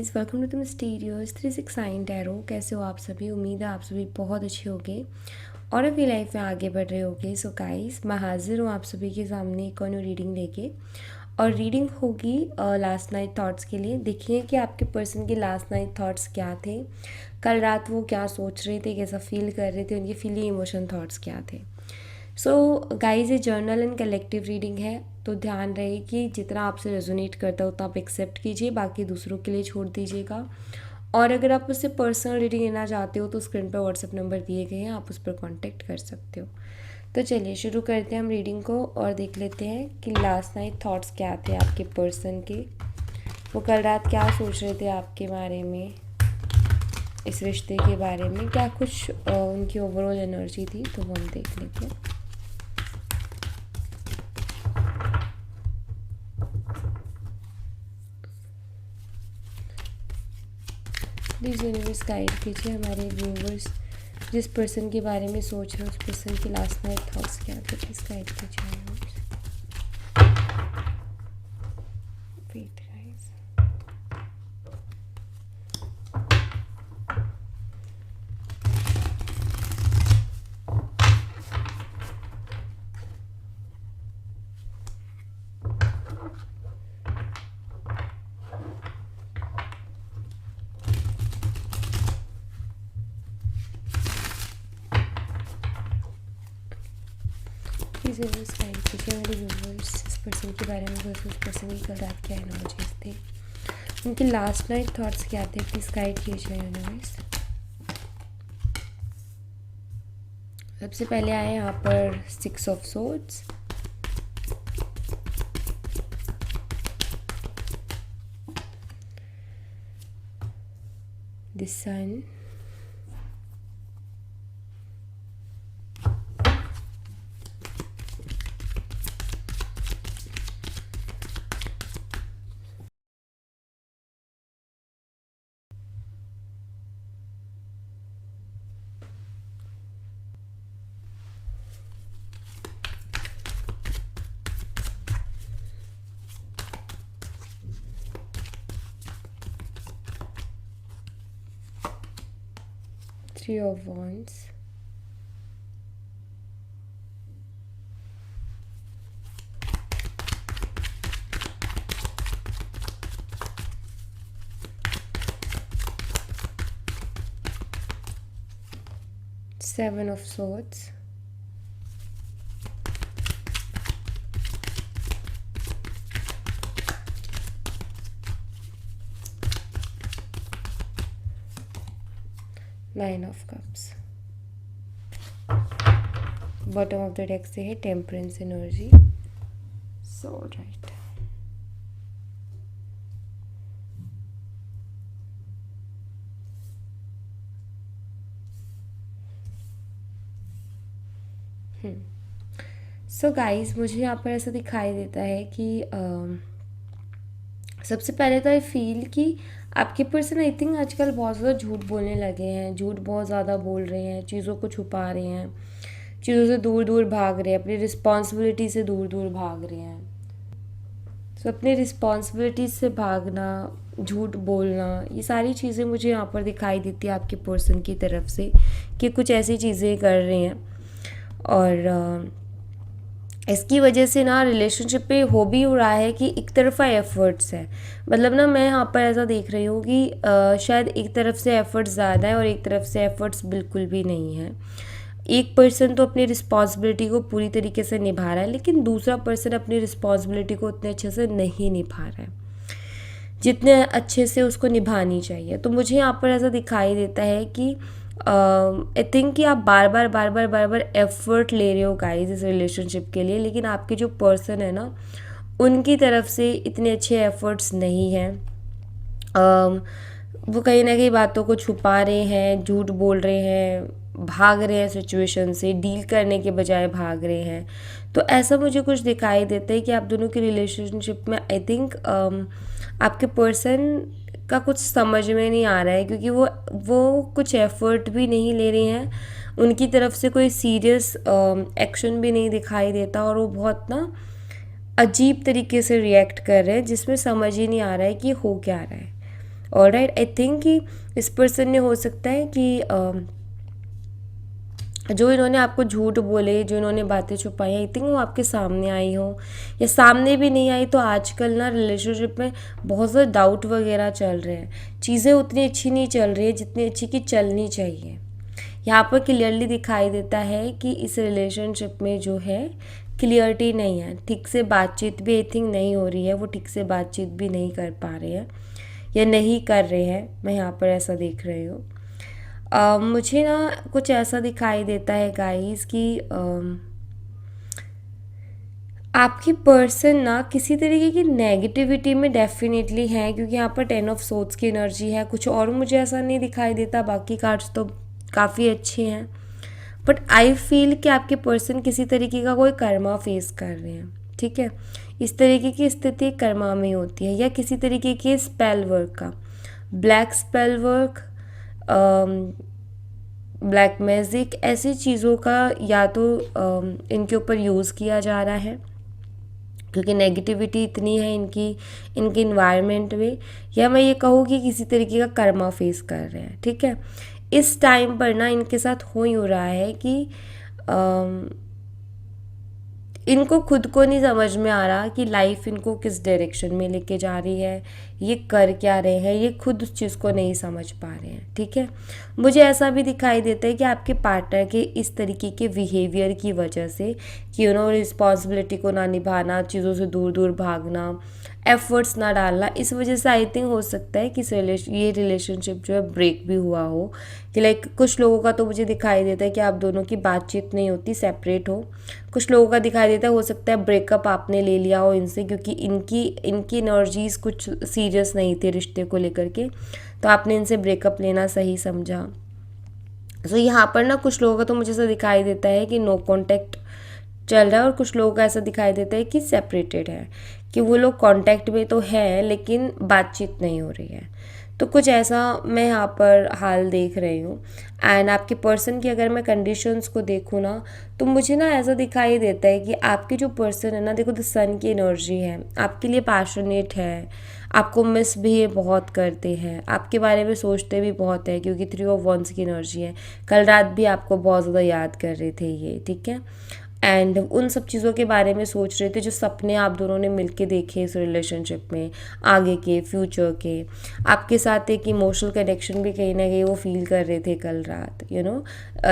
Guys, welcome to the mysterious 369 tarot. कैसे हो आप सभी? उम्मीद है आप सभी बहुत अच्छे होंगे और अपनी लाइफ में आगे बढ़ रहे होंगे। सो गाइस, मैं हाजिर हूँ आप सभी के सामने एक और न्यू रीडिंग लेके। और रीडिंग होगी लास्ट नाइट थॉट्स के लिए। देखिए कि आपके पर्सन के लास्ट नाइट थॉट्स क्या थे, कल रात वो क्या सोच रहे थे, कैसा फील कर रहे थे, उनके फीलिंग इमोशन थॉट्स क्या थे। सो गाइज, ये जर्नल एंड कलेक्टिव रीडिंग है, तो ध्यान रहे कि जितना आपसे रेजोनेट करता है उतना आप एक्सेप्ट कीजिए, बाकी दूसरों के लिए छोड़ दीजिएगा। और अगर आप उससे पर्सनल रीडिंग लेना चाहते हो तो स्क्रीन पर व्हाट्सएप नंबर दिए गए हैं, आप उस पर कांटेक्ट कर सकते हो। तो चलिए शुरू करते हैं हम रीडिंग को और देख लेते हैं कि लास्ट नाइट थॉट्स क्या थे आपके पर्सन के। वो कल रात क्या सोच रहे थे आपके बारे में, इस रिश्ते के बारे में, क्या कुछ उनकी ओवरऑल एनर्जी थी, तो वो हम देख लेते हैं। प्लीज़ यूनिवर्स गाइड कीजिए हमारे व्यूवर्स जिस पर्सन के बारे में सोच रहे हैं, उस पर्सन की लास्ट नाइट थॉट्स क्या थे। प्लीज़ गाइड कीजिए universe. Wait guys, please universe guide कीजिए हमारे व्यूवर्स जिस पर्सन के बारे में सोच रहे हैं, उस पर्सन की कल रात क्या एनर्जीज थे, उनके लास्ट नाइट थॉट्स क्या थे। प्लीज़ गाइड कीजिए यूनिवर्स। सबसे पहले आए यहाँ पर 6 of swords, the sun, three of wands, seven of swords, nine of cups. Bottom of the deck से है temperance energy. So right, so guys, मुझे यहाँ पर ऐसा दिखाई देता है कि सबसे पहले तो आई फील कि आपके पर्सन आई थिंक आजकल बहुत ज़्यादा झूठ बोलने लगे हैं, झूठ बहुत ज़्यादा बोल रहे हैं, चीज़ों को छुपा रहे हैं, चीज़ों से दूर दूर भाग रहे हैं, अपनी रिस्पॉन्सिबिलिटी से दूर दूर भाग रहे हैं। तो अपनी रिस्पॉन्सिबिलिटी से भागना, झूठ बोलना, ये सारी चीज़ें मुझे यहाँ पर दिखाई देती है आपके पर्सन की तरफ से कि कुछ ऐसी चीज़ें कर रहे हैं। और इसकी वजह से ना रिलेशनशिप पे हो भी हो रहा है कि एक तरफा एफर्ट्स है। मतलब ना, मैं यहाँ पर ऐसा देख रही हूँ कि शायद एक तरफ से एफर्ट्स ज़्यादा है और एक तरफ से एफर्ट्स बिल्कुल भी नहीं है। एक पर्सन तो अपनी रिस्पॉन्सिबिलिटी को पूरी तरीके से निभा रहा है, लेकिन दूसरा पर्सन अपनी रिस्पॉन्सिबिलिटी को उतने अच्छे से नहीं निभा रहा है जितने अच्छे से उसको निभानी चाहिए। तो मुझे यहाँ पर ऐसा दिखाई देता है कि आई थिंक कि आप बार बार एफर्ट ले रहे हो गाइस इस रिलेशनशिप के लिए, लेकिन आपके जो पर्सन है ना, उनकी तरफ से इतने अच्छे एफर्ट्स नहीं हैं। वो कहीं ना कहीं बातों को छुपा रहे हैं, झूठ बोल रहे हैं, भाग रहे हैं सिचुएशन से, डील करने के बजाय भाग रहे हैं। तो ऐसा मुझे कुछ दिखाई देता है कि आप दोनों की रिलेशनशिप में आई थिंक आपके पर्सन का कुछ समझ में नहीं आ रहा है, क्योंकि वो कुछ एफर्ट भी नहीं ले रहे हैं, उनकी तरफ से कोई सीरियस एक्शन भी नहीं दिखाई देता, और वो बहुत ना अजीब तरीके से रिएक्ट कर रहे हैं जिसमें समझ ही नहीं आ रहा है कि हो क्या रहा है। ऑलराइट। आई थिंक कि इस पर्सन ने हो सकता है कि जो इन्होंने आपको झूठ बोले, जो इन्होंने बातें छुपाई, आई थिंक वो आपके सामने आई हो, या सामने भी नहीं आई तो आजकल ना रिलेशनशिप में बहुत ज़्यादा डाउट वगैरह चल रहे हैं, चीज़ें उतनी अच्छी नहीं चल रही है जितनी अच्छी कि चलनी चाहिए। यहाँ पर क्लियरली दिखाई देता है कि इस रिलेशनशिप में जो है क्लियरिटी नहीं है, ठीक से बातचीत भी आई थिंक नहीं हो रही है, वो ठीक से बातचीत भी नहीं कर पा रहे हैं या नहीं कर रहे हैं, मैं यहाँ पर ऐसा देख रही हूँ। मुझे ना कुछ ऐसा दिखाई देता है गाइस कि आपकी पर्सन ना किसी तरीके की नेगेटिविटी में डेफिनेटली है, क्योंकि यहाँ पर 10 ऑफ सोर्ड्स की एनर्जी है। कुछ और मुझे ऐसा नहीं दिखाई देता, बाकी कार्ड्स तो काफ़ी अच्छे हैं, बट आई फील कि आपके पर्सन किसी तरीके का कोई कर्मा फेस कर रहे हैं, ठीक है। इस तरीके की स्थिति कर्मा में होती है, या किसी तरीके के स्पेल वर्क का, black spell work, black magic, ऐसी चीज़ों का या तो इनके ऊपर यूज़ किया जा रहा है, क्योंकि नेगेटिविटी इतनी है इनके इन्वायरमेंट में, या मैं ये कहूँ कि किसी तरीके का कर्मा फेस कर रहे हैं, ठीक है। इस टाइम पर ना इनके साथ हो ही हो रहा है कि इनको खुद को नहीं समझ में आ रहा कि लाइफ इनको किस डायरेक्शन में लेके जा रही है, ये कर क्या रहे हैं, ये खुद उस चीज़ को नहीं समझ पा रहे हैं, ठीक है। मुझे ऐसा भी दिखाई देता है कि आपके पार्टनर के इस तरीके के बिहेवियर की वजह से कि रिस्पॉन्सिबिलिटी को ना निभाना, चीज़ों से दूर दूर भागना, एफर्ट्स ना डालना, इस वजह से आई थिंक हो सकता है कि ये रिलेशनशिप जो है ब्रेक भी हुआ हो। कि लाइक कुछ लोगों का तो मुझे दिखाई देता है कि आप दोनों की बातचीत नहीं होती, सेपरेट हो। कुछ लोगों का दिखाई देता है हो सकता है ब्रेकअप आपने ले लिया हो इनसे, क्योंकि इनकी एनर्जीज कुछ सीरियस नहीं थी रिश्ते को लेकर के, तो आपने इनसे ब्रेकअप लेना सही समझा। तो यहाँ पर ना कुछ लोगों का तो मुझे ऐसा दिखाई देता है कि नो कॉन्टैक्ट चल रहा है, और कुछ लोगों का ऐसा दिखाई देता है कि सेपरेटेड है, कि वो लोग कांटेक्ट में तो है लेकिन बातचीत नहीं हो रही है। तो कुछ ऐसा मैं यहाँ पर हाल देख रही हूँ। एंड आपके पर्सन की अगर मैं कंडीशंस को देखूँ ना, तो मुझे ना ऐसा दिखाई देता है कि आपके जो पर्सन है ना, देखो द सन की एनर्जी है, आपके लिए पैशनेट है, आपको मिस भी ये बहुत करते हैं, आपके बारे में सोचते भी बहुत है, क्योंकि 3 ऑफ वंस की एनर्जी है। कल रात भी आपको बहुत ज़्यादा याद कर रहे थे ये, ठीक है। एंड उन सब चीज़ों के बारे में सोच रहे थे जो सपने आप दोनों ने मिलके देखे इस रिलेशनशिप में, आगे के फ्यूचर के। आपके साथ एक इमोशनल कनेक्शन भी कहीं ना कहीं वो फील कर रहे थे कल रात,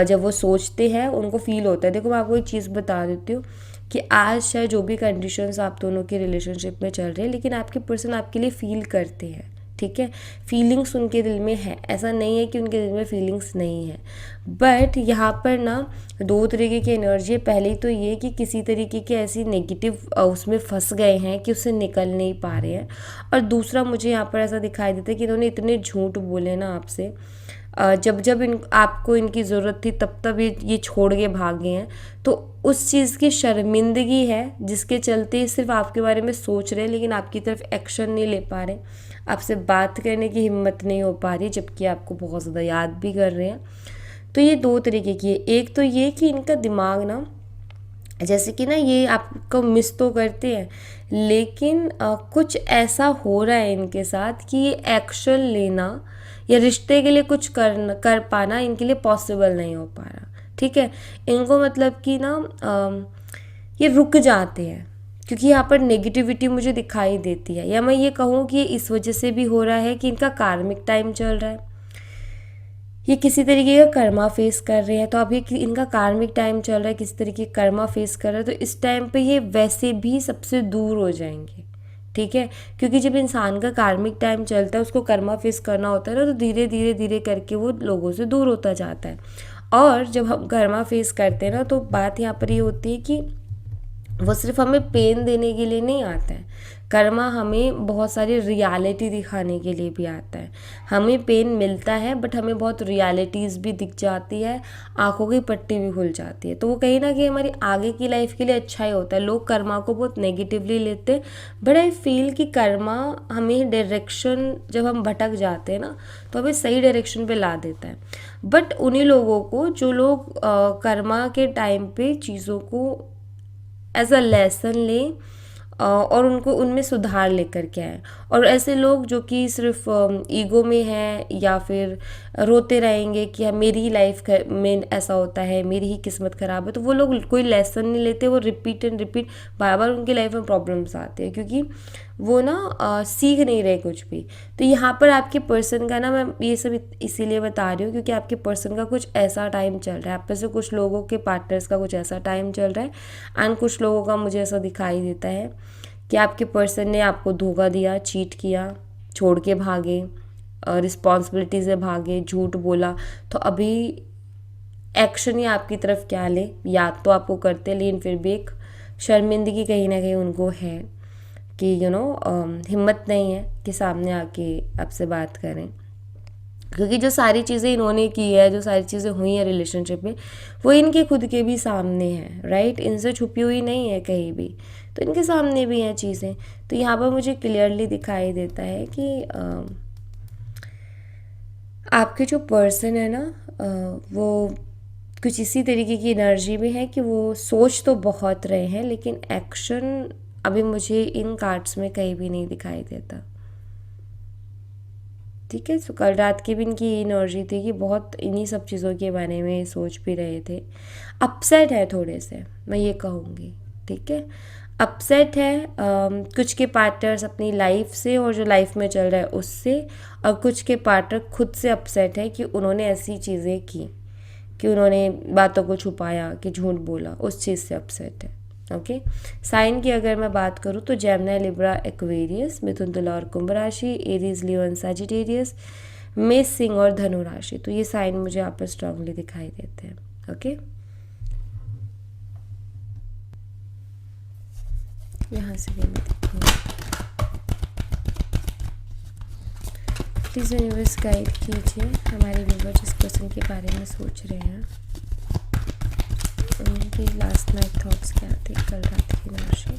जब वो सोचते हैं उनको फील होता है। देखो मैं आपको एक चीज़ बता देती हूँ कि आज शायद जो भी कंडीशंस आप दोनों के रिलेशनशिप में चल रहे हैं, लेकिन आपके पर्सन आपके लिए फील करते हैं, ठीक है। फीलिंग्स उनके दिल में है, ऐसा नहीं है कि उनके दिल में फीलिंग्स नहीं है, बट यहाँ पर ना 2 तरीके की एनर्जी है। पहली तो ये कि किसी तरीके की ऐसी नेगेटिव उसमें फंस गए हैं कि उससे निकल नहीं पा रहे हैं, और दूसरा मुझे यहाँ पर ऐसा दिखाई देता है कि इन्होंने इतने झूठ बोले ना आपसे, जब जब आपको इनकी ज़रूरत थी तब तब ये छोड़ के भागे हैं। तो उस चीज़ की शर्मिंदगी है जिसके चलते सिर्फ आपके बारे में सोच रहे हैं, लेकिन आपकी तरफ एक्शन नहीं ले पा रहे, आपसे बात करने की हिम्मत नहीं हो पा रही, जबकि आपको बहुत ज़्यादा याद भी कर रहे हैं। तो ये 2 तरीके की है। एक तो ये कि इनका दिमाग ना, जैसे कि ना ये आपको मिस तो करते हैं, लेकिन कुछ ऐसा हो रहा है इनके साथ कि ये एक्शन लेना या रिश्ते के लिए कुछ कर पाना इनके लिए पॉसिबल नहीं हो पा रहा, ठीक है। इनको मतलब कि ना ये रुक जाते हैं, क्योंकि यहाँ पर नेगेटिविटी मुझे दिखाई देती है, या मैं ये कहूँ कि ये इस वजह से भी हो रहा है कि इनका कार्मिक टाइम चल रहा है, ये किसी तरीके का कर्मा फेस कर रहे हैं। तो अभी इनका कार्मिक टाइम चल रहा है, किसी तरीके का कर्मा फेस कर रहा है, तो इस टाइम पे ये वैसे भी सबसे दूर हो जाएंगे, ठीक है। क्योंकि जब इंसान का कार्मिक टाइम चलता है, उसको कर्मा फेस करना होता है ना, तो धीरे धीरे धीरे करके वो लोगों से दूर होता जाता है। और जब हम कर्मा फेस करते हैं ना, तो बात यहाँ पर ये होती है कि वो सिर्फ हमें पेन देने के लिए नहीं आता है, कर्मा हमें बहुत सारी रियलिटी दिखाने के लिए भी आता है। हमें पेन मिलता है, बट हमें बहुत रियलिटीज़ भी दिख जाती है, आंखों की पट्टी भी खुल जाती है। तो वो कहीं ना कहीं हमारी आगे की लाइफ के लिए अच्छा ही होता है। लोग कर्मा को बहुत नेगेटिवली लेते हैं, बट आई फील कि कर्मा हमें डायरेक्शन, जब हम भटक जाते हैं ना, तो हमें सही डायरेक्शन पे ला देता है। बट उन्हीं लोगों को जो लोग कर्मा के टाइम पे चीज़ों को एज अ लेसन लें और उनको उनमें सुधार लेकर के आए। और ऐसे लोग जो कि सिर्फ ईगो में हैं या फिर रोते रहेंगे कि हाँ मेरी ही लाइफ में ऐसा होता है, मेरी ही किस्मत ख़राब है, तो वो लोग कोई लेसन नहीं लेते, वो रिपीट एंड रिपीट बार बार उनकी लाइफ में प्रॉब्लम्स आते हैं, क्योंकि वो ना सीख नहीं रहे कुछ भी। तो यहाँ पर आपके पर्सन का ना, मैं ये सब इसीलिए बता रही हूँ क्योंकि आपके पर्सन का कुछ ऐसा टाइम चल रहा है, आप में से कुछ लोगों के पार्टनर्स का कुछ ऐसा टाइम चल रहा है एंड कुछ लोगों का मुझे ऐसा दिखाई देता है कि आपके पर्सन ने आपको धोखा दिया, चीट किया, छोड़ के भागे, रिस्पॉन्सिबिलिटी से भागे, झूठ बोला। तो अभी एक्शन ही आपकी तरफ क्या ले, याद तो आपको करते, लेकिन फिर भी एक शर्मिंदगी कहीं ना कहीं उनको है कि हिम्मत नहीं है कि सामने आके आपसे बात करें, क्योंकि जो सारी चीज़ें इन्होंने की है, जो सारी चीज़ें हुई हैं रिलेशनशिप में, वो इनके खुद के भी सामने हैं, राइट। इनसे छुपी हुई नहीं है कहीं भी, तो इनके सामने भी हैं चीज़ें। तो यहाँ पर मुझे क्लियरली दिखाई देता है कि आपके जो पर्सन है ना, वो कुछ इसी तरीके की एनर्जी में है कि वो सोच तो बहुत रहे हैं, लेकिन एक्शन अभी मुझे इन कार्ड्स में कहीं भी नहीं दिखाई देता। ठीक है, तो कल रात की भी इनकी एनर्जी थी कि बहुत इन्हीं सब चीज़ों के बारे में सोच भी रहे थे। अपसेट है थोड़े से, मैं ये कहूँगी। ठीक है, अपसेट है कुछ के पार्टनर्स अपनी लाइफ से और जो लाइफ में चल रहा है उससे, और कुछ के पार्टनर खुद से अपसेट है कि उन्होंने ऐसी चीज़ें की, कि उन्होंने बातों को छुपाया, कि झूठ बोला, उस चीज़ से अपसेट है। ओके, साइन की अगर मैं बात करूँ तो जेमिनी, लिब्रा, एक्वेरियस, मिथुन, तुला और कुंभ राशि, एरीज, लियो एंड सजिटेरियस, मेष, सिंह और धनु राशि। तो ये साइन मुझे यहाँ पर स्ट्रांगली दिखाई देते हैं। ओके, यहाँ से भी मैं देखूँगी। प्लीज़ यूनिवर्स गाइड कीजिए हमारे व्यूवर जिस पर्सन के बारे में सोच रहे हैं, उनकी लास्ट नाइट थॉट्स क्या थे, कल रात की राशि।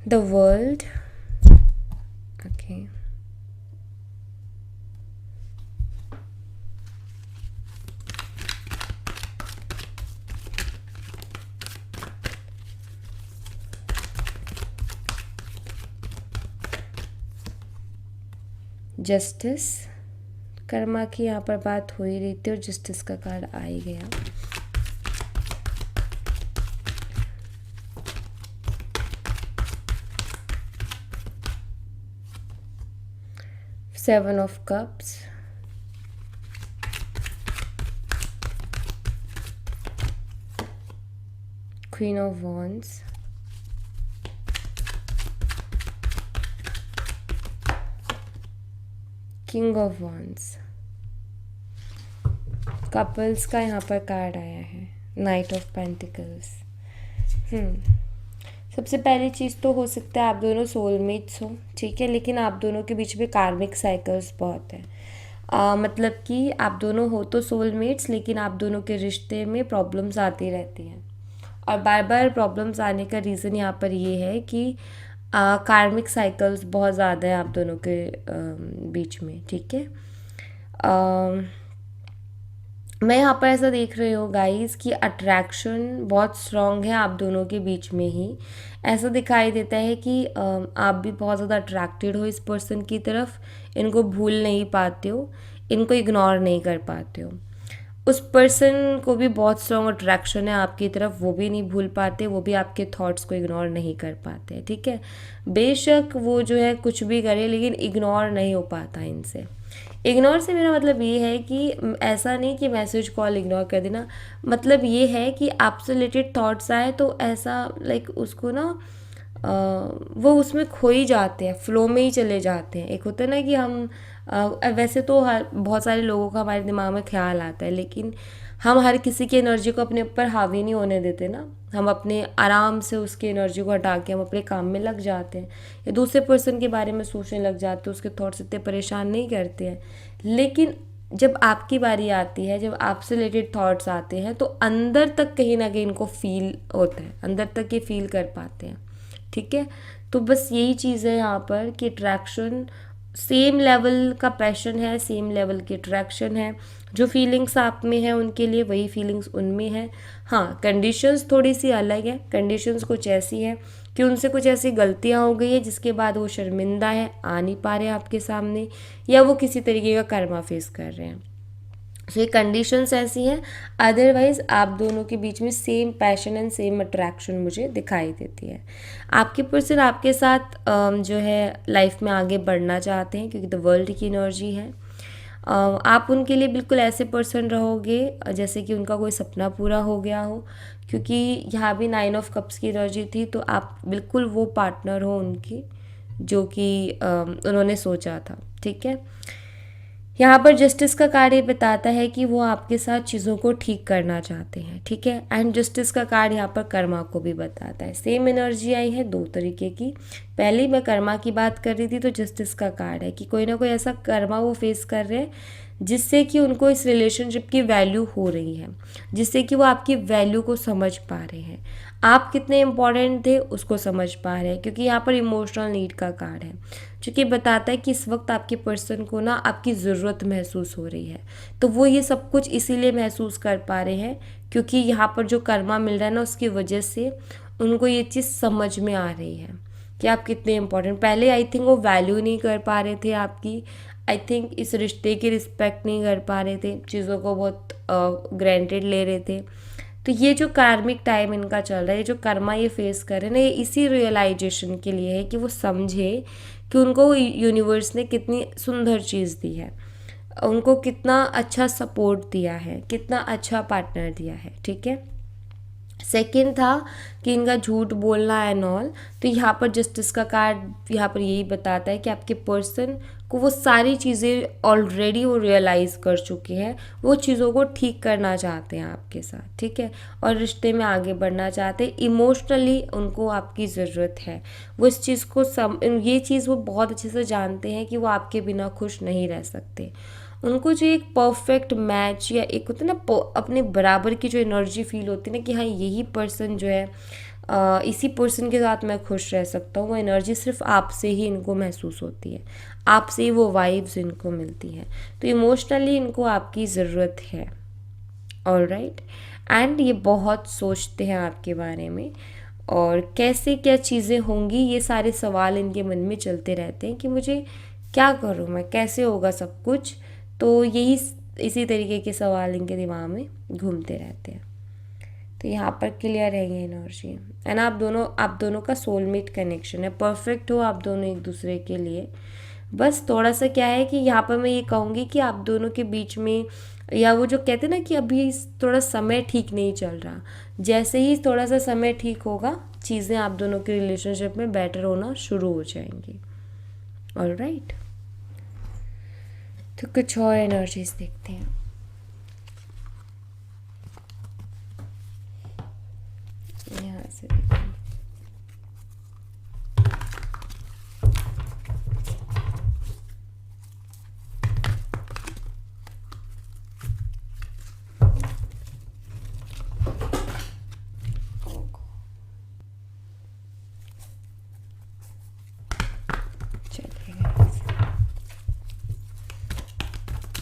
The world, okay, justice, Karma की यहाँ पर बात हो ही रही थी और जस्टिस का कार्ड आ ही गया। Seven of cups, queen of wands, king of wands. Couples का यहाँ पर कार्ड आया है, नाइट ऑफ पेंटिकल्स। सबसे पहली चीज़ तो हो सकता है आप दोनों सोलमेट्स हो, ठीक है, लेकिन आप दोनों के बीच में कार्मिक साइकिल्स बहुत हैं। मतलब कि आप दोनों हो तो सोलमेट्स, लेकिन आप दोनों के रिश्ते में प्रॉब्लम्स आती रहती हैं, और बार बार प्रॉब्लम्स आने का रीज़न यहाँ पर ये है कि कार्मिक साइकिल्स बहुत ज़्यादा है आप दोनों के बीच में। ठीक है, मैं यहाँ पर ऐसा देख रही हूँ गाइस कि अट्रैक्शन बहुत स्ट्रॉन्ग है आप दोनों के बीच में ही। ऐसा दिखाई देता है कि आप भी बहुत ज़्यादा अट्रैक्टेड हो इस पर्सन की तरफ, इनको भूल नहीं पाते हो, इनको इग्नोर नहीं कर पाते हो। उस पर्सन को भी बहुत स्ट्रॉन्ग अट्रैक्शन है आपकी तरफ, वो भी नहीं भूल पाते, वो भी आपके थॉट्स को इग्नोर नहीं कर पाते। ठीक है, बेशक वो जो है कुछ भी करे, लेकिन इग्नोर नहीं हो पाता इनसे। इग्नोर से मेरा मतलब ये है कि ऐसा नहीं कि मैसेज कॉल इग्नोर कर देना, मतलब ये है कि आपसे रिलेटेड थॉट्स आए तो ऐसा लाइक उसको ना वो उसमें खो ही जाते हैं, फ्लो में ही चले जाते हैं। एक होता है ना कि हम वैसे तो बहुत सारे लोगों का हमारे दिमाग में ख्याल आता है, लेकिन हम हर किसी की एनर्जी को अपने ऊपर हावी नहीं होने देते ना, हम अपने आराम से उसकी एनर्जी को हटा के हम अपने काम में लग जाते हैं, या दूसरे पर्सन के बारे में सोचने लग जाते हैं, उसके थॉट्स इतने परेशान नहीं करते हैं। लेकिन जब आपकी बारी आती है, जब आपसे रिलेटेड थॉट्स आते हैं, तो अंदर तक कहीं ना कहीं इनको फील होता है, अंदर तक ये फील कर पाते हैं। ठीक है, तो बस यही चीज़ है यहाँ पर कि अट्रैक्शन सेम लेवल का पैशन है, सेम लेवल की अट्रैक्शन है, जो फीलिंग्स आप में है उनके लिए वही फीलिंग्स उनमें है। हाँ, कंडीशंस थोड़ी सी अलग है, कंडीशंस कुछ ऐसी है कि उनसे कुछ ऐसी गलतियाँ हो गई है जिसके बाद वो शर्मिंदा है, आ नहीं पा रहे आपके सामने, या वो किसी तरीके का कर्मा फेस कर रहे हैं। सो ये कंडीशंस ऐसी हैं, अदरवाइज आप दोनों के बीच में same passion and same attraction मुझे दिखाई देती है। आपके पर्सन आपके साथ जो है लाइफ में आगे बढ़ना चाहते हैं, क्योंकि द वर्ल्ड की एनर्जी है। आप उनके लिए बिल्कुल ऐसे पर्सन रहोगे जैसे कि उनका कोई सपना पूरा हो गया हो, क्योंकि यहाँ भी 9 ऑफ कप्स की एनर्जी थी, तो आप बिल्कुल वो पार्टनर हो उनकी जो कि उन्होंने सोचा था। ठीक है, यहाँ पर जस्टिस का कार्ड ये बताता है कि वो आपके साथ चीज़ों को ठीक करना चाहते हैं। ठीक है, एंड जस्टिस का कार्ड यहाँ पर कर्मा को भी बताता है। सेम एनर्जी आई है दो तरीके की। पहले मैं कर्मा की बात कर रही थी, तो जस्टिस का कार्ड है कि कोई ना कोई ऐसा कर्मा वो फेस कर रहे हैं जिससे कि उनको इस रिलेशनशिप की वैल्यू हो रही है, जिससे कि वो आपकी वैल्यू को समझ पा रहे हैं, आप कितने इम्पॉर्टेंट थे उसको समझ पा रहे हैं, क्योंकि यहाँ पर इमोशनल नीड का कार्ड है, जो कि बताता है कि इस वक्त आपके पर्सन को ना आपकी ज़रूरत महसूस हो रही है। तो वो ये सब कुछ इसीलिए महसूस कर पा रहे हैं क्योंकि यहाँ पर जो कर्मा मिल रहा है ना, उसकी वजह से उनको ये चीज़ समझ में आ रही है कि आप कितने इम्पोर्टेंट। पहले आई थिंक वो वैल्यू नहीं कर पा रहे थे आपकी, आई थिंक इस रिश्ते की रिस्पेक्ट नहीं कर पा रहे थे, चीज़ों को बहुत ग्रांटेड ले रहे थे। तो ये जो कार्मिक टाइम इनका चल रहा है, ये जो कर्मा ये फेस कर रहे हैं ना, ये इसी रियलाइजेशन के लिए है कि वो समझे कि उनको यूनिवर्स ने कितनी सुंदर चीज़ दी है, उनको कितना अच्छा सपोर्ट दिया है, कितना अच्छा पार्टनर दिया है। ठीक है, सेकंड था कि इनका झूठ बोलना एंड ऑल। तो यहाँ पर जस्टिस का कार्ड यहाँ पर यही बताता है कि आपके पर्सन को वो सारी चीज़ें ऑलरेडी वो रियलाइज़ कर चुके हैं, वो चीज़ों को ठीक करना चाहते हैं आपके साथ। ठीक है, और रिश्ते में आगे बढ़ना चाहते हैं। इमोशनली उनको आपकी ज़रूरत है, वो इस चीज़ को ये चीज़ वो बहुत अच्छे से जानते हैं कि वो आपके बिना खुश नहीं रह सकते। उनको जो एक परफेक्ट मैच या एक होता है ना अपने बराबर की जो एनर्जी फील होती है ना कि हाँ यही पर्सन जो है इसी पर्सन के साथ मैं खुश रह सकता हूँ, वो एनर्जी सिर्फ आपसे ही इनको महसूस होती है, आपसे ही वो वाइब्स इनको मिलती हैं। तो इमोशनली इनको आपकी ज़रूरत है। ऑलराइट, एंड ये बहुत सोचते हैं आपके बारे में, और कैसे क्या चीज़ें होंगी ये सारे सवाल इनके मन में चलते रहते हैं कि मुझे क्या करूँ मैं, कैसे होगा सब कुछ। तो यही इसी तरीके के सवाल इनके दिमाग में घूमते रहते हैं। तो यहाँ पर क्लियर है ये एनर्जी, एंड आप दोनों का सोलमेट कनेक्शन है, परफेक्ट हो आप दोनों एक दूसरे के लिए। बस थोड़ा सा क्या है कि यहाँ पर मैं ये कहूँगी कि आप दोनों के बीच में, या वो जो कहते हैं ना कि अभी थोड़ा समय ठीक नहीं चल रहा, जैसे ही थोड़ा सा समय ठीक होगा चीज़ें आप दोनों के रिलेशनशिप में बेटर होना शुरू हो जाएंगी। ऑलराइट, तो कुछ और एनर्जीज देखते हैं। यहाँ से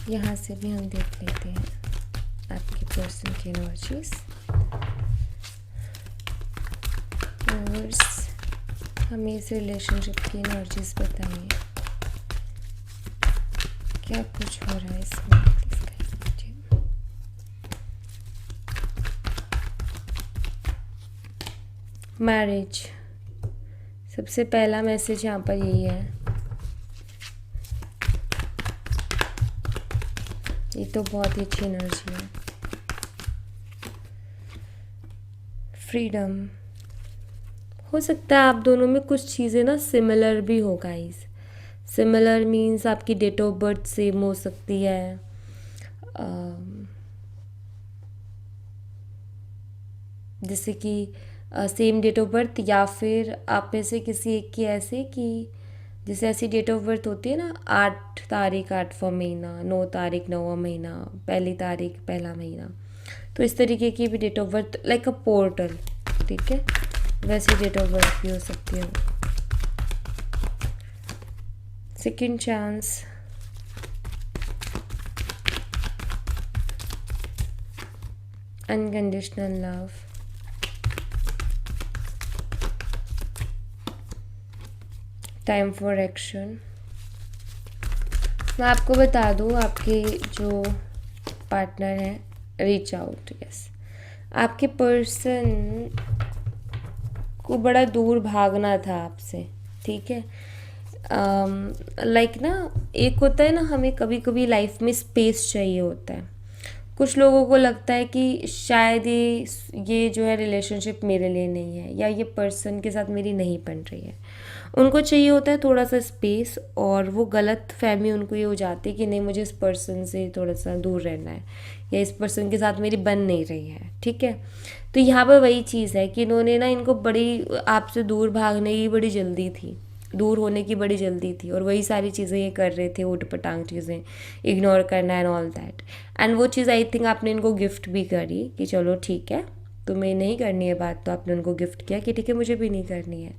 यहाँ से भी हम देख लेते हैं आपके पर्सन की एनर्जीज। हमें इस रिलेशनशिप की एनर्जीज बताइए, क्या कुछ हो रहा है इसमें। मैरिज, सबसे पहला मैसेज यहाँ पर यही है। ये तो बहुत ही अच्छी एनर्जी है। फ्रीडम, हो सकता है आप दोनों में कुछ चीज़ें ना सिमिलर भी हो गाइस। सिमिलर मीन्स आपकी डेट ऑफ बर्थ सेम हो सकती है, जैसे कि सेम डेट ऑफ बर्थ, या फिर आप में से किसी एक की ऐसे कि जैसे ऐसी डेट ऑफ बर्थ होती है ना, 8 तारीख 8वां महीना, 9 तारीख 9वां महीना, 1 तारीख 1 महीना, तो इस तरीके की भी date of birth, like a portal. ठीक है, वैसे डेट ऑफ बर्थ भी हो सकती है। Second chance, unconditional love, time for action. मैं आपको बता दूँ, आपके जो पार्टनर हैं, रीच आउट, यस। आपके पर्सन को बड़ा दूर भागना था आपसे, ठीक है। लाइक ना, एक होता है ना, हमें कभी कभी लाइफ में स्पेस चाहिए होता है। कुछ लोगों को लगता है कि शायद ये जो है रिलेशनशिप मेरे लिए नहीं है, या ये पर्सन के साथ मेरी नहीं बन रही है। उनको चाहिए होता है थोड़ा सा स्पेस, और वो गलत फहमी उनको ये हो जाती है कि नहीं, मुझे इस पर्सन से थोड़ा सा दूर रहना है, या इस पर्सन के साथ मेरी बन नहीं रही है, ठीक है। तो यहाँ पर वही चीज़ है कि इन्होंने ना, इनको बड़ी आपसे दूर भागने की बड़ी जल्दी थी, दूर होने की बड़ी जल्दी थी, और वही सारी चीज़ें ये कर रहे थे, ऊट पटांग चीज़ें, इग्नोर करना एंड ऑल दैट। एंड वो चीज़ आई थिंक आपने इनको गिफ्ट भी करी कि चलो ठीक है, तुम्हें नहीं करनी है बात, तो आपने उनको गिफ्ट किया कि ठीक है, मुझे भी नहीं करनी है।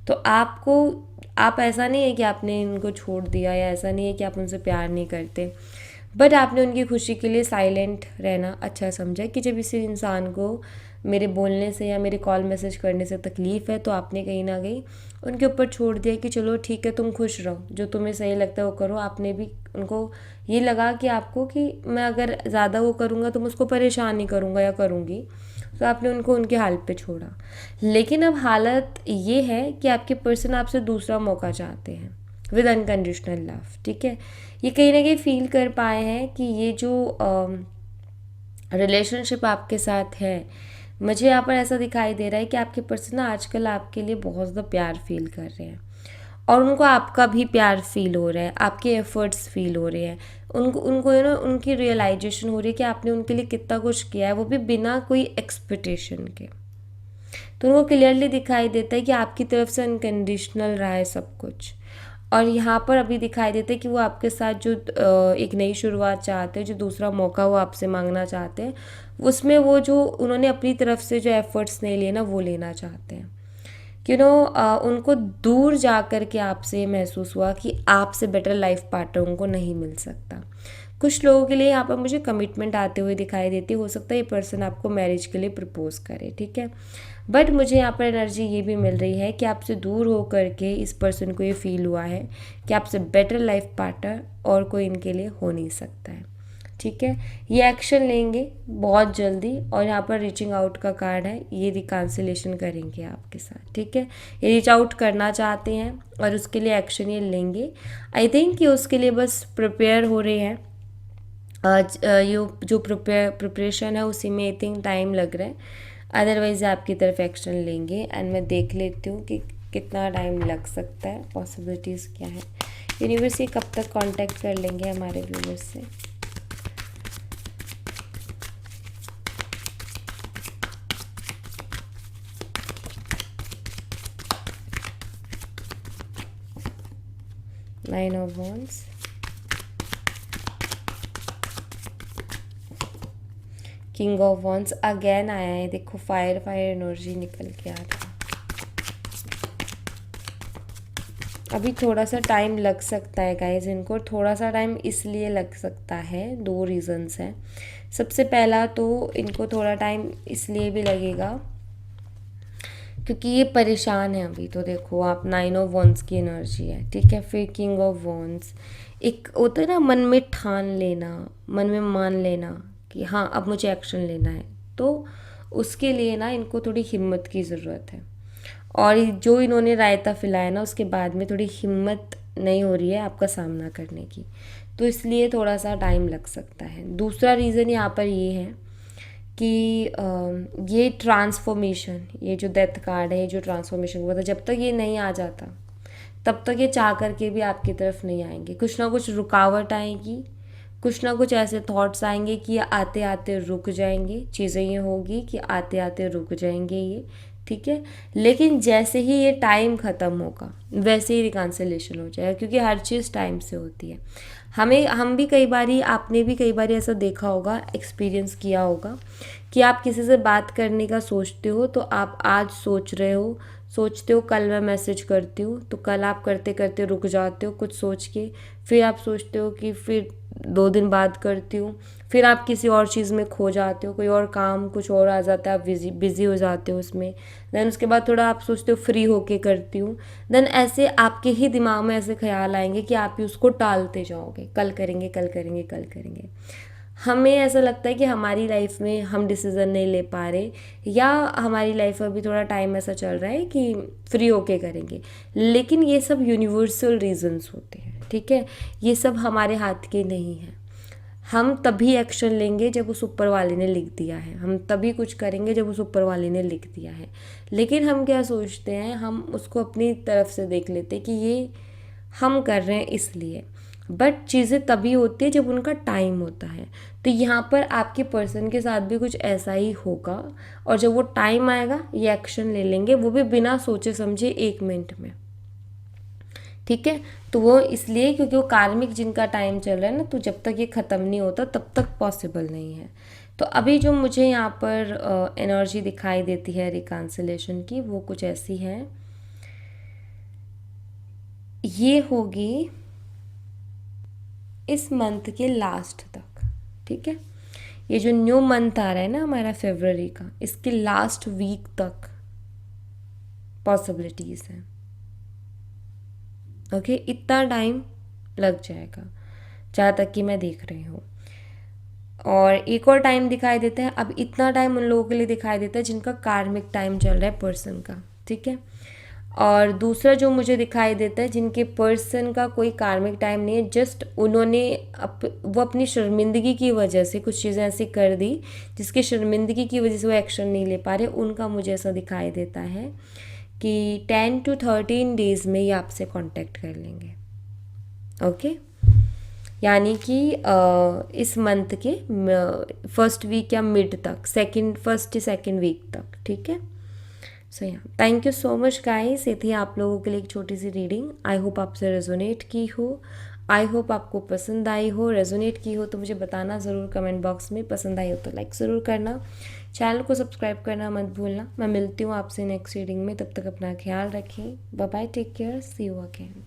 तो आप ऐसा नहीं है कि आपने इनको छोड़ दिया, या ऐसा नहीं है कि आप उनसे प्यार नहीं करते, बट आपने उनकी खुशी के लिए साइलेंट रहना अच्छा समझा कि जब इसी इंसान को मेरे बोलने से या मेरे कॉल मैसेज करने से तकलीफ़ है, तो आपने कहीं ना कहीं उनके ऊपर छोड़ दिया कि चलो ठीक है, तुम खुश रहो, जो तुम्हें सही लगता है वो करो। आपने भी उनको ये लगा कि आपको कि मैं अगर ज़्यादा वो करूँगा तो मैं उसको परेशान नहीं करूँगा या करूँगी, तो आपने उनको उनके हाल पे छोड़ा। लेकिन अब हालत ये है कि आपके पर्सन आपसे दूसरा मौका चाहते हैं विद अनकंडीशनल लव, ठीक है। ये कहीं ना कहीं फील कर पाए हैं कि ये जो रिलेशनशिप आपके साथ है, मुझे यहाँ पर ऐसा दिखाई दे रहा है कि आपके पर्सन ना आजकल आपके लिए बहुत ज़्यादा प्यार फील कर रहे हैं, और उनको आपका भी प्यार फील हो रहा है, आपके एफर्ट्स फील हो रहे हैं। उनको उनको यू नो उनकी रियलाइजेशन हो रही है कि आपने उनके लिए कितना कुछ किया है, वो भी बिना कोई एक्सपेक्टेशन के। तो उनको क्लियरली दिखाई देता है कि आपकी तरफ से अनकंडीशनल रहा है सब कुछ। और यहाँ पर अभी दिखाई देता है कि वो आपके साथ जो एक नई शुरुआत चाहते हैं, जो दूसरा मौका वो आपसे मांगना चाहते हैं, उसमें वो जो उन्होंने अपनी तरफ से जो एफर्ट्स नहीं लिए ना, वो लेना चाहते हैं। उनको दूर जा कर के आपसे महसूस हुआ कि आपसे बेटर लाइफ पार्टनर उनको नहीं मिल सकता। कुछ लोगों के लिए यहाँ पर मुझे कमिटमेंट आते हुए दिखाई देती, हो सकता है ये पर्सन आपको मैरिज के लिए प्रपोज करे, ठीक है। बट मुझे यहाँ पर एनर्जी ये भी मिल रही है कि आपसे दूर हो करके इस पर्सन को ये फील हुआ है कि आपसे बेटर लाइफ पार्टनर और कोई इनके लिए हो नहीं सकता है, ठीक है। ये एक्शन लेंगे बहुत जल्दी, और यहाँ पर रीचिंग आउट का कार्ड है, ये रिकॉन्सिलेशन करेंगे आपके साथ, ठीक है। ये रीच आउट करना चाहते हैं और उसके लिए एक्शन ये लेंगे। आई थिंक कि उसके लिए बस प्रिपेयर हो रहे हैं। आज ये जो प्रिपरेशन है उसी में आई थिंक टाइम लग रहा है, अदरवाइज़ आपकी तरफ एक्शन लेंगे। एंड मैं देख लेती हूँ कि कितना टाइम लग सकता है, पॉसिबिलिटीज़ क्या है। यूनिवर्स ये कब तक कांटेक्ट कर लेंगे हमारे व्यूवर्स से। Nine of wands, king of wands again आया है। देखो फायर एनर्जी निकल के आ रहा है। अभी थोड़ा सा टाइम लग सकता है गाइज, इनको थोड़ा सा टाइम इसलिए लग सकता है, दो रीज़न्स हैं। सबसे पहला तो इनको थोड़ा टाइम इसलिए भी लगेगा क्योंकि ये परेशान है अभी। तो देखो आप, नाइन ऑफ वॉन्ड्स की एनर्जी है, ठीक है। फिर किंग ऑफ वॉन्ड्स, एक होता है ना मन में ठान लेना, मन में मान लेना कि हाँ अब मुझे एक्शन लेना है, तो उसके लिए ना इनको थोड़ी हिम्मत की ज़रूरत है। और जो इन्होंने रायता फैलाया ना, उसके बाद में थोड़ी हिम्मत नहीं हो रही है आपका सामना करने की, तो इसलिए थोड़ा सा टाइम लग सकता है। दूसरा रीज़न यहाँ पर ये है कि ये ट्रांसफॉर्मेशन, ये जो डेथ कार्ड है, ये जो ट्रांसफॉर्मेशन हुआ था, जब तक ये नहीं आ जाता तब तक ये चाह करके भी आपकी तरफ नहीं आएंगे। कुछ ना कुछ रुकावट आएगी, कुछ ना कुछ ऐसे थॉट्स आएंगे कि ये आते आते रुक जाएंगे, चीज़ें ये होगी कि आते आते रुक जाएंगे ये, ठीक है। लेकिन जैसे ही ये टाइम ख़त्म होगा वैसे ही रिकॉन्सिलेशन हो जाएगा, क्योंकि हर चीज़ टाइम से होती है। हम भी कई बारी, आपने भी कई बारी ऐसा देखा होगा, एक्सपीरियंस किया होगा कि आप किसी से बात करने का सोचते हो, तो आप आज सोच रहे हो, सोचते हो कल मैं मैसेज करती हूँ, तो कल आप करते करते रुक जाते हो कुछ सोच के, फिर आप सोचते हो कि फिर 2 दिन बाद करती हूँ, फिर आप किसी और चीज़ में खो जाते हो, कोई और काम कुछ और आ जाता है, आप बिजी बिजी हो जाते हो उसमें। देन उसके बाद थोड़ा आप सोचते हो फ्री होके करती हूँ। देन ऐसे आपके ही दिमाग में ऐसे ख्याल आएंगे कि आप ही उसको टालते जाओगे, कल करेंगे कल करेंगे कल करेंगे। हमें ऐसा लगता है कि हमारी लाइफ में हम डिसीज़न नहीं ले पा रहे, या हमारी लाइफ में अभी थोड़ा टाइम ऐसा चल रहा है कि फ्री होके करेंगे, लेकिन ये सब यूनिवर्सल रीजंस होते हैं, ठीक है। ये सब हमारे हाथ के नहीं हैं। हम तभी एक्शन लेंगे जब उस ऊपर वाले ने लिख दिया है, हम तभी कुछ करेंगे जब उस ऊपर वाले ने लिख दिया है। लेकिन हम क्या सोचते हैं, हम उसको अपनी तरफ से देख लेते हैं कि ये हम कर रहे हैं इसलिए, बट चीज़ें तभी होती है जब उनका टाइम होता है। तो यहाँ पर आपके पर्सन के साथ भी कुछ ऐसा ही होगा, और जब वो टाइम आएगा ये एक्शन ले लेंगे, वो भी बिना सोचे समझे 1 मिनट में, ठीक है। तो वो इसलिए क्योंकि वो कार्मिक जिनका टाइम चल रहा है ना, तो जब तक ये ख़त्म नहीं होता तब तक पॉसिबल नहीं है। तो अभी जो मुझे यहाँ पर एनर्जी दिखाई देती है रिकॉन्सिलेशन की, वो कुछ ऐसी है, ये होगी इस मंथ के लास्ट तक, ठीक है। ये जो न्यू मंथ आ रहा है ना हमारा फरवरी का, इसके लास्ट वीक तक पॉसिबिलिटीज़ हैं, ओके। इतना टाइम लग जाएगा जहाँ तक कि मैं देख रही हूँ। और एक और टाइम दिखाई देता है, अब इतना टाइम उन लोगों के लिए दिखाई देता है जिनका कार्मिक टाइम चल रहा है पर्सन का, ठीक है। और दूसरा जो मुझे दिखाई देता है, जिनके पर्सन का कोई कार्मिक टाइम नहीं है, जस्ट उन्होंने वो अपनी शर्मिंदगी की वजह से कुछ चीज़ें ऐसी कर दी जिसकी शर्मिंदगी की वजह से वो एक्शन नहीं ले पा रहे, उनका मुझे ऐसा दिखाई देता है कि 10 to 13 डेज़ में ये आपसे कांटेक्ट कर लेंगे, ओके। यानी कि इस मंथ के फर्स्ट वीक या मिड तक, फर्स्ट सेकेंड वीक तक, ठीक है। सो या thank you so much guys, ये थी आप लोगों के लिए एक छोटी सी रीडिंग। आई होप आपसे रेजोनेट की हो, आई होप आपको पसंद आई हो। रेजोनेट की हो तो मुझे बताना ज़रूर कमेंट बॉक्स में, पसंद आई हो तो लाइक ज़रूर करना, चैनल को सब्सक्राइब करना मत भूलना। मैं मिलती हूँ आपसे नेक्स्ट रीडिंग में, तब तक अपना ख्याल रखें। Bye bye, take care, see you again.